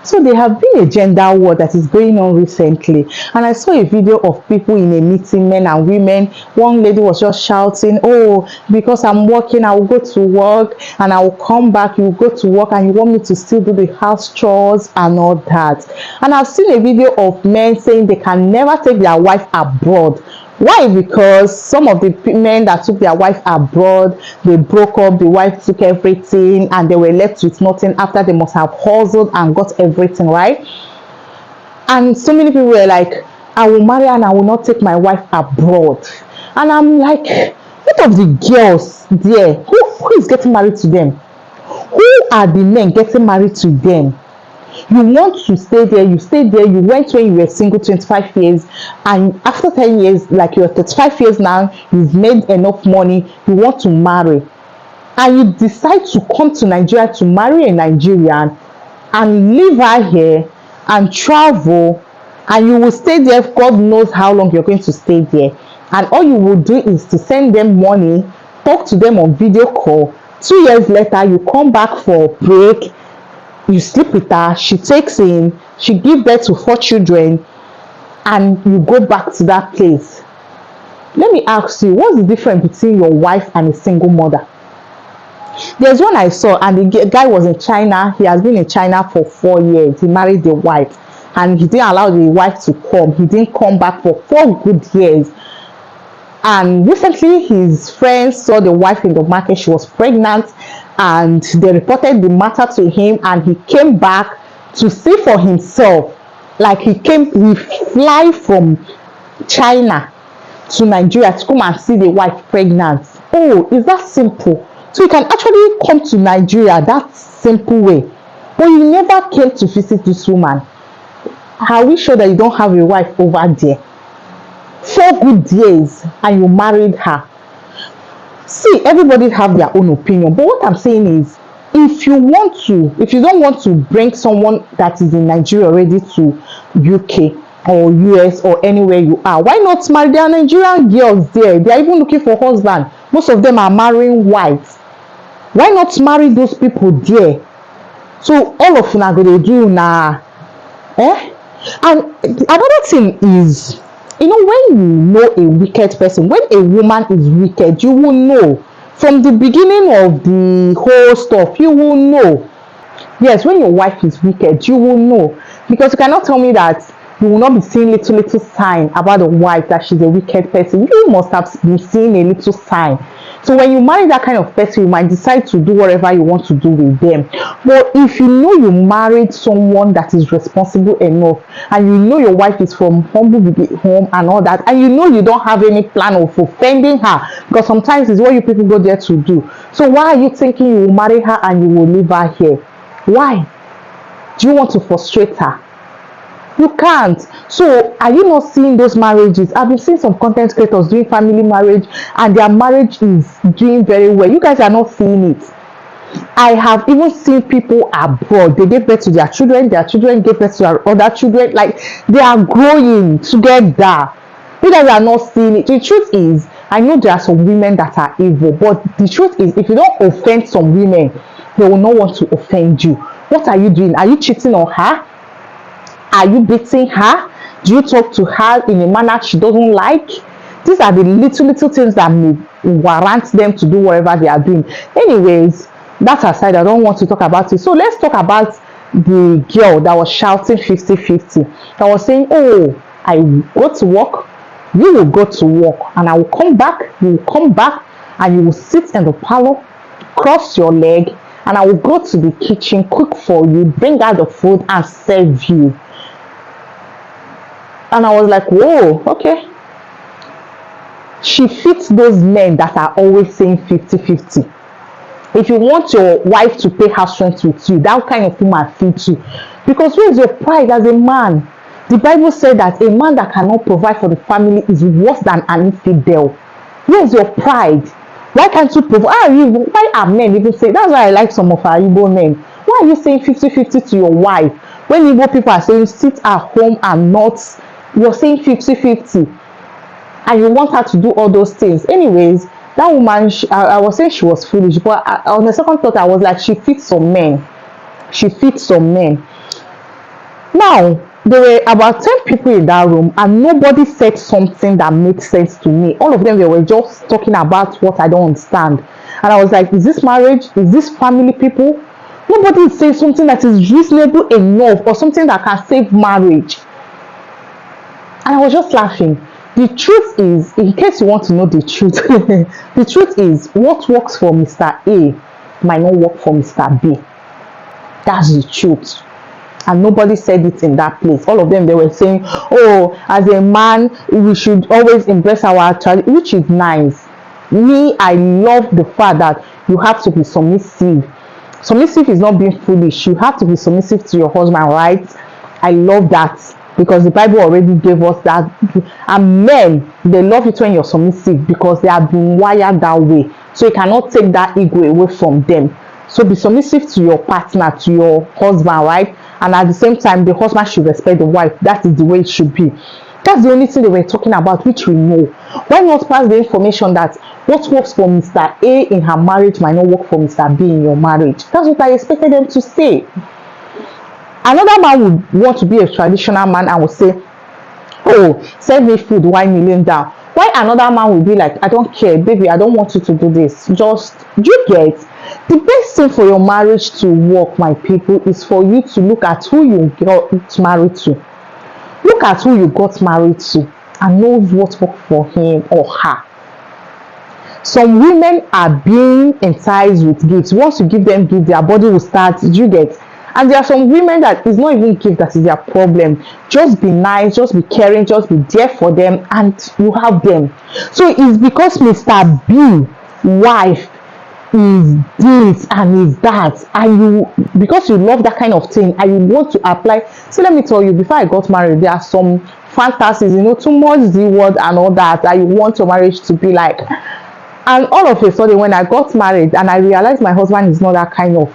So there have been a gender war that is going on recently, and I saw a video of people in a meeting, men and women. One lady was just shouting, "Oh, because I'm working, I will go to work and I will come back. You will go to work and you want me to still do the house chores and all that." And I've seen a video of men saying they can never take their wife abroad. Why? Because some of the men that took their wife abroad, they broke up, the wife took everything and they were left with nothing after they must have hustled and got everything, right? And so many people were like, "I will marry and I will not take my wife abroad." And I'm like, what of the girls there? Who is getting married to them? Who are the men getting married to them? You want to stay there, you stay there, you went when you were single 25 years, and after 10 years, like you're 35 years now, you've made enough money, you want to marry, and you decide to come to Nigeria to marry a Nigerian and leave her here and travel, and you will stay there. God knows how long you're going to stay there, and all you will do is to send them money, talk to them on video call. 2 years later, you come back for a break, you sleep with her, she takes in, she gives birth to 4 children, and you go back to that place. Let me ask you, what's the difference between your wife and a single mother? There's one I saw, and the guy was in China. He has been in China for 4 years. He married the wife, and he didn't allow the wife to come. He didn't come back for 4 good years. And recently, his friends saw the wife in the market. She was pregnant, and they reported the matter to him, and he came back to see for himself. Like he fly from China to Nigeria to come and see the wife pregnant. Oh, is that simple? So you can actually come to Nigeria that simple way, but you never came to visit this woman. Are we sure that you don't have a wife over there? 4 good years and you married her. See, everybody have their own opinion, but what I'm saying is, if you don't want to bring someone that is in Nigeria already to UK or US or anywhere you are, why not marry? There are Nigerian girls there, they are even looking for husband. Most of them are marrying whites. Why not marry those people there? So all of una go dey do na and another thing is, when you know a wicked person, when a woman is wicked, you will know from the beginning of the whole stuff. You will know. Yes, when your wife is wicked, you will know, because you cannot tell me that you will not be seeing little sign about the wife that she's a wicked person. You must have been seeing a little sign. So when you marry that kind of person, you might decide to do whatever you want to do with them. But if you know you married someone that is responsible enough, and you know your wife is from humble home and all that, and you know you don't have any plan of offending her, because sometimes it's what you people go there to do. So why are you thinking you will marry her and you will leave her here? Why? Do you want to frustrate her? You can't. So are you not seeing those marriages? I've been seeing some content creators doing family marriage, and their marriage is doing very well. You guys are not seeing it. I have even seen people abroad, they gave birth to their children gave birth to their other children, like they are growing together. You guys are not seeing it. The truth is, I know there are some women that are evil, but the truth is, if you don't offend some women, they will not want to offend you. What are you doing? Are you cheating on her? Are you beating her? Do you talk to her in a manner she doesn't like? These are the little things that may warrant them to do whatever they are doing. Anyways, that aside, I don't want to talk about it. So let's talk about the girl that was shouting 50-50. That was saying, "Oh, I will go to work, you will go to work, and I will come back, you will come back, and you will sit in the parlor, cross your leg, and I will go to the kitchen, cook for you, bring out the food, and serve you." And I was like, whoa, okay. She fits those men that are always saying 50-50. If you want your wife to pay house rent with you, that kind of woman fits you. Because where is your pride as a man? The Bible said that a man that cannot provide for the family is worse than an infidel. Where is your pride? Why can't you provide? Why are men even saying? That's why I like some of our Igbo men. Why are you saying 50-50 to your wife? When Igbo people are saying sit at home and not, you're saying 50-50. And you want her to do all those things. Anyways, that woman, I was saying she was foolish, but on the second thought, I was like, she fits some men. She fits some men. Now, there were about 10 people in that room, and nobody said something that made sense to me. All of them, they were just talking about what I don't understand. And I was like, is this marriage? Is this family people? Nobody is saying something that is reasonable enough or something that can save marriage. And I was just laughing. The truth is, in case you want to know the truth, the truth is what works for Mr. A might not work for Mr. B. That's the truth. And nobody said it in that place. All of them, they were saying, oh, as a man, we should always embrace our tradition, which is nice. Me, I love the fact that you have to be submissive. Submissive is not being foolish. You have to be submissive to your husband, right? I love that, because the Bible already gave us that. And men, they love it when you're submissive because they have been wired that way. So you cannot take that ego away from them. So be submissive to your partner, to your husband, right? And at the same time, the husband should respect the wife. That is the way it should be. That's the only thing they were talking about, which we know. Why not pass the information that what works for Mr. A in her marriage might not work for Mr. B in your marriage? That's what I expected them to say. Another man would want to be a traditional man and would say, oh, send me food, why kneeling down? Why another man would be like, I don't care, baby, I don't want you to do this. Just, you get, the best thing for your marriage to work, my people, is for you to look at who you got married to. Look at who you got married to and know what worked for him or her. Some women are being enticed with gifts. Once you give them gifts, their body will start, you get. And there are some women that it's not even gift that is their problem. Just be nice, just be caring, just be there for them, and you have them. So it's because Mr. B wife is this and is that, and you, because you love that kind of thing and you want to apply. So let me tell you, before I got married, there are some fantasies, you know, too much Z word and all that you want your marriage to be like. And all of a sudden, when I got married and I realized my husband is not that kind of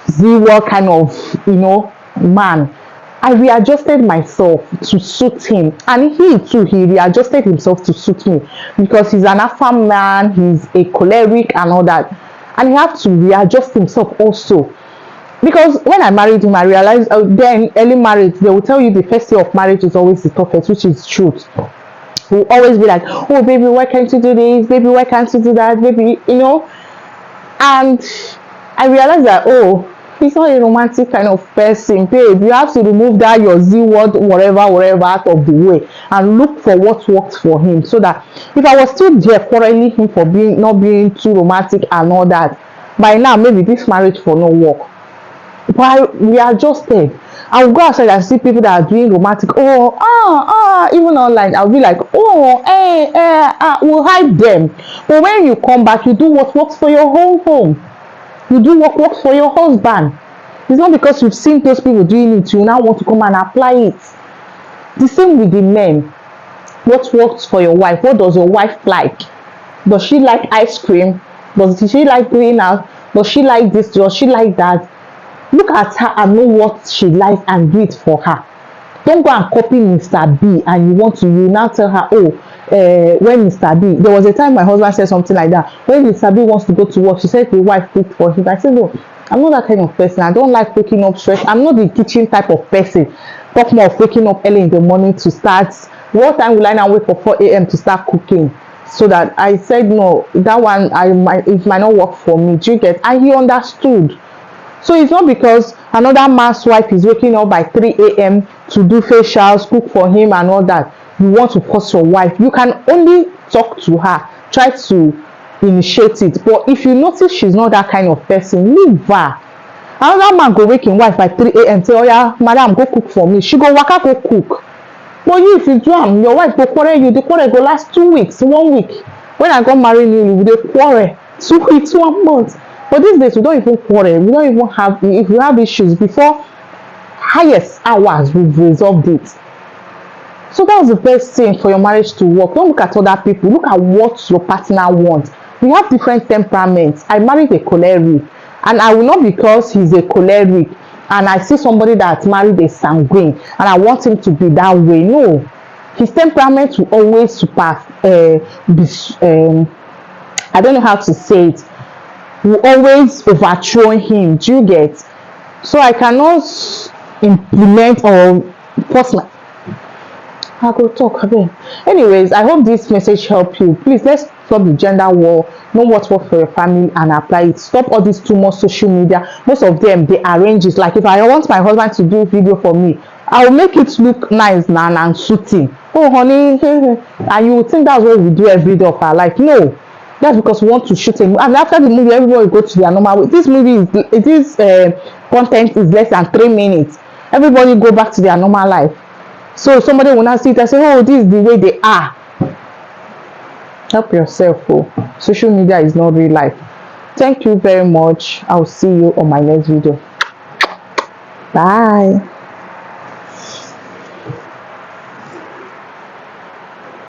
Z-word kind of, you know, man, I readjusted myself to suit him, and he too, he readjusted himself to suit me, because he's an alpha man, he's a choleric and all that, and he had to readjust himself also. Because when I married him, I realized then early marriage, they will tell you the first year of marriage is always the toughest, which is truth. Will always be like, oh baby, why can't you do this, baby, why can't you do that, baby, you know. And I realized that, oh, he's not a romantic kind of person, babe. You have to remove that your Z word, whatever out of the way, and look for what works for him. So that if I was still there quarreling him for not being too romantic and all that, by now maybe this marriage for no work. But we adjusted. I will go outside and see people that are doing romantic. Even online, I'll be like, we'll hide them. But when you come back, you do what works for your whole home. You do what works for your husband. It's not because you've seen those people doing it, you now want to come and apply it. The same with the men. What works for your wife? What does your wife like? Does she like ice cream? Does she like going out? Does she like this? Does she like that? Look at her and know what she likes and do it for her. Don't go and copy Mr. B and you now tell her, when Mr. B, there was a time my husband said something like that. When Mr. B wants to go to work, she said the wife cooked for him. I said, no, I'm not that kind of person. I don't like waking up stressed. I'm not the kitchen type of person. Talk more of waking up early in the morning to start. What time will I now wake up 4 a.m. to start cooking? So that I said, no, that one, it might not work for me. Do you get? And he understood. So it's not because another man's wife is waking up by 3 a.m. to do facials, cook for him and all that, you want to force your wife. You can only talk to her, try to initiate it. But if you notice she's not that kind of person, leave her. Another man go wake him wife by 3 a.m. say, oh yeah, madam, go cook for me. She go waka go cook. But you, if you do am, your wife go quarrel you. The quarrel go last 2 weeks, 1 week. When I got married, you dey quarrel 2 weeks, 1 month. But these days, we don't even quarrel. We don't even have, if we have issues, before highest hours, we've resolved it. So that's the best thing for your marriage to work. Don't look at other people. Look at what your partner wants. We have different temperaments. I married a choleric, and I will not, because he's a choleric and I see somebody that's married a sanguine and I want him to be that way. No. His temperament will always I don't know how to say it, will always overthrow him. Do you get? So I cannot implement or force my I go talk again. Anyways, I hope this message help you. Please, let's stop the gender war. Know what works for your family and apply it. Stop all this too much social media. Most of them, they arrange it. Like if I want my husband to do video for me, I will make it look nice now and suiting. Oh honey, and you would think that's what we do every day of our life. No, that's because we want to shoot a movie. And after the movie, everybody go to their normal way. This movie is content is less than 3 minutes. Everybody go back to their normal life. So somebody will not see it and say, oh, this is the way they are. Help yourself. Oh, social media is not real life. Thank you very much. I'll see you on my next video. Bye.